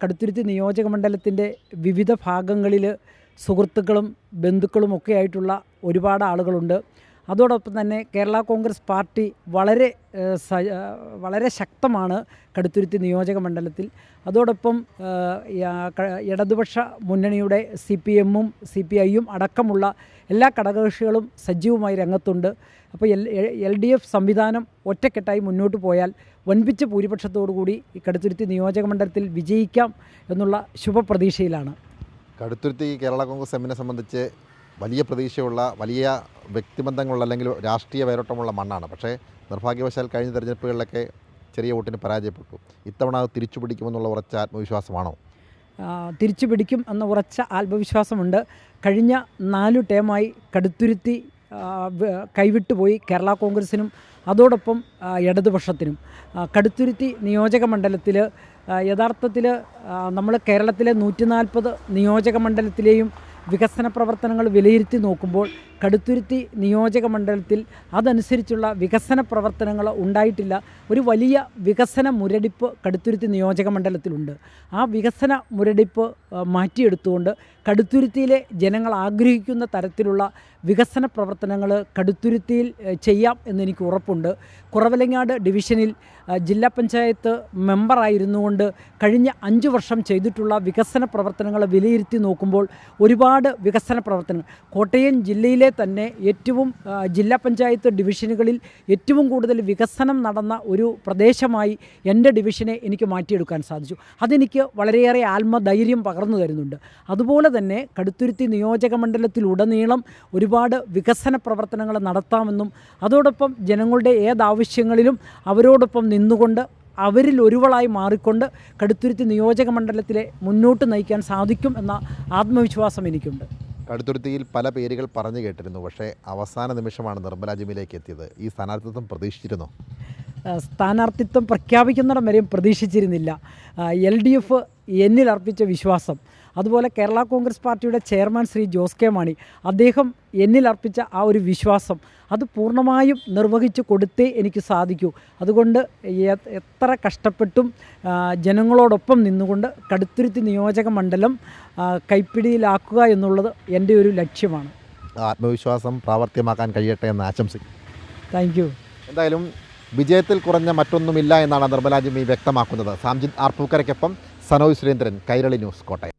കടുത്തുരുത്തി നിയോജക മണ്ഡലത്തിൻ്റെ വിവിധ ഭാഗങ്ങളിൽ സുഹൃത്തുക്കളും ബന്ധുക്കളും ഒക്കെ ആയിട്ടുള്ള ഒരുപാട് ആളുകളുണ്ട്. അതോടൊപ്പം തന്നെ കേരള കോൺഗ്രസ് പാർട്ടി വളരെ ശക്തമാണ് കടുത്തുരുത്തി നിയോജക മണ്ഡലത്തിൽ. അതോടൊപ്പം ഇടതുപക്ഷ മുന്നണിയുടെ CPM-ഉം CPI-യും അടക്കമുള്ള എല്ലാ ഘടകകക്ഷികളും സജീവമായി രംഗത്തുണ്ട്. അപ്പോൾ LDF സംവിധാനം ഒറ്റക്കെട്ടായി മുന്നോട്ട് പോയാൽ വൻപിച്ച ഭൂരിപക്ഷത്തോടുകൂടി ഈ കടുത്തുരുത്തി നിയോജക മണ്ഡലത്തിൽ വിജയിക്കാം എന്നുള്ള ശുഭപ്രതീക്ഷയിലാണ്. കടുത്തുരുത്തി കേരള കോൺഗ്രസ് എമ്മിനെ സംബന്ധിച്ച് വലിയ പ്രതീക്ഷയുള്ള, വലിയ വ്യക്തിബന്ധങ്ങളുള്ള അല്ലെങ്കിൽ രാഷ്ട്രീയ വേരോട്ടമുള്ള മണ്ണാണ്. പക്ഷേ നിർഭാഗ്യവശാൽ കഴിഞ്ഞ തെരഞ്ഞെടുപ്പുകളിലൊക്കെ ചെറിയ വോട്ടിന് പരാജയപ്പെട്ടു. ഇത്തവണ അത് തിരിച്ചു പിടിക്കുമെന്നുള്ള ഉറച്ച ആത്മവിശ്വാസമാണോ? തിരിച്ചു പിടിക്കും എന്ന ഉറച്ച ആത്മവിശ്വാസമുണ്ട്. കഴിഞ്ഞ 4 ടേമായി കടുത്തുരുത്തി കൈവിട്ടുപോയി കേരള കോൺഗ്രസിനും അതോടൊപ്പം ഇടതുപക്ഷത്തിനും. കടുത്തുരുത്തി നിയോജക മണ്ഡലത്തിൽ യഥാർത്ഥത്തിൽ നമ്മൾ കേരളത്തിലെ 140 നിയോജക മണ്ഡലത്തിലെയും വികസന പ്രവർത്തനങ്ങൾ വിലയിരുത്തി നോക്കുമ്പോൾ കടുത്തുരുത്തി നിയോജക മണ്ഡലത്തിൽ അതനുസരിച്ചുള്ള വികസന പ്രവർത്തനങ്ങൾ ഉണ്ടായിട്ടില്ല. ഒരു വലിയ വികസന മുരടിപ്പ് കടുത്തുരുത്തി നിയോജക മണ്ഡലത്തിലുണ്ട്. ആ വികസന മുരടിപ്പ് മാറ്റിയെടുത്തുകൊണ്ട് കടുത്തുരുത്തിയിലെ ജനങ്ങൾ ആഗ്രഹിക്കുന്ന തരത്തിലുള്ള വികസന പ്രവർത്തനങ്ങൾ കടുത്തുരുത്തിയിൽ ചെയ്യാം എന്നെനിക്ക് ഉറപ്പുണ്ട്. കുറവലങ്ങാട് ഡിവിഷനിൽ ജില്ലാ പഞ്ചായത്ത് മെമ്പറായിരുന്നുകൊണ്ട് കഴിഞ്ഞ 5 വർഷം ചെയ്തിട്ടുള്ള വികസന പ്രവർത്തനങ്ങൾ വിലയിരുത്തി നോക്കുമ്പോൾ ഒരുപാട് വികസന പ്രവർത്തനങ്ങൾ കോട്ടയം ജില്ലയിലെ തന്നെ ഏറ്റവും ജില്ലാ പഞ്ചായത്ത് ഡിവിഷനുകളിൽ ഏറ്റവും കൂടുതൽ വികസനം നടന്ന ഒരു പ്രദേശമായി എൻ്റെ ഡിവിഷനെ എനിക്ക് മാറ്റിയെടുക്കാൻ സാധിച്ചു. അതെനിക്ക് വളരെയേറെ ആത്മധൈര്യം പകർന്നു തരുന്നുണ്ട്. അതുപോലെ തന്നെ കടുത്തുരുത്തി നിയോജക മണ്ഡലത്തിലുടനീളം ഒരുപാട് വികസന പ്രവർത്തനങ്ങൾ നടത്താമെന്നും അതോടൊപ്പം ജനങ്ങളുടെ ഏതാവശ്യങ്ങളിലും അവരോടൊപ്പം നിന്നുകൊണ്ട് അവരിൽ ഒരുവളായി മാറിക്കൊണ്ട് കടുത്തുരുത്തി നിയോജക മണ്ഡലത്തിലെ മുന്നോട്ട് നയിക്കാൻ സാധിക്കും എന്ന ആത്മവിശ്വാസം എനിക്കുണ്ട്. കടുത്തുരുത്തിയിൽ പല പേരുകൾ പറഞ്ഞു കേട്ടിരുന്നു. പക്ഷേ അവസാന നിമിഷമാണ് നിർമ്മല ജിമ്മിലേക്ക് എത്തിയത്. ഈ സ്ഥാനാർത്ഥിത്വം പ്രതീക്ഷിച്ചിരുന്നോ? സ്ഥാനാർത്ഥിത്വം പ്രഖ്യാപിക്കുന്നിടം വരെയും പ്രതീക്ഷിച്ചിരുന്നില്ല. LDF എന്നിൽ അർപ്പിച്ച വിശ്വാസം, അതുപോലെ കേരള കോൺഗ്രസ് പാർട്ടിയുടെ ചെയർമാൻ ശ്രീ ജോസ് കെ മാണി അദ്ദേഹം എന്നിൽ അർപ്പിച്ച ആ ഒരു വിശ്വാസം അത് പൂർണ്ണമായും നിർവഹിച്ചു കൊടുത്തേ എനിക്ക് സാധിക്കൂ. അതുകൊണ്ട് എത്ര കഷ്ടപ്പെട്ടും ജനങ്ങളോടൊപ്പം നിന്നുകൊണ്ട് കടുത്തുരുത്തി നിയോജക മണ്ഡലം കൈപ്പിടിയിലാക്കുക എന്നുള്ളത് എൻ്റെ ഒരു ലക്ഷ്യമാണ്. ആത്മവിശ്വാസം പ്രാവർത്തികമാക്കാൻ കഴിയട്ടെ എന്ന് ആശംസിക്കും. Thank you. എന്തായാലും വിജയത്തിൽ കുറഞ്ഞ മറ്റൊന്നുമില്ല എന്നാണ് നിർമ്മല ജിമ്മി വ്യക്തമാക്കുന്നത്. സാംജിത് ആർ പൂക്കരയ്ക്കൊപ്പം സനോജ് സുരേന്ദ്രൻ, കൈരളി ന്യൂസ്, കോട്ടയം.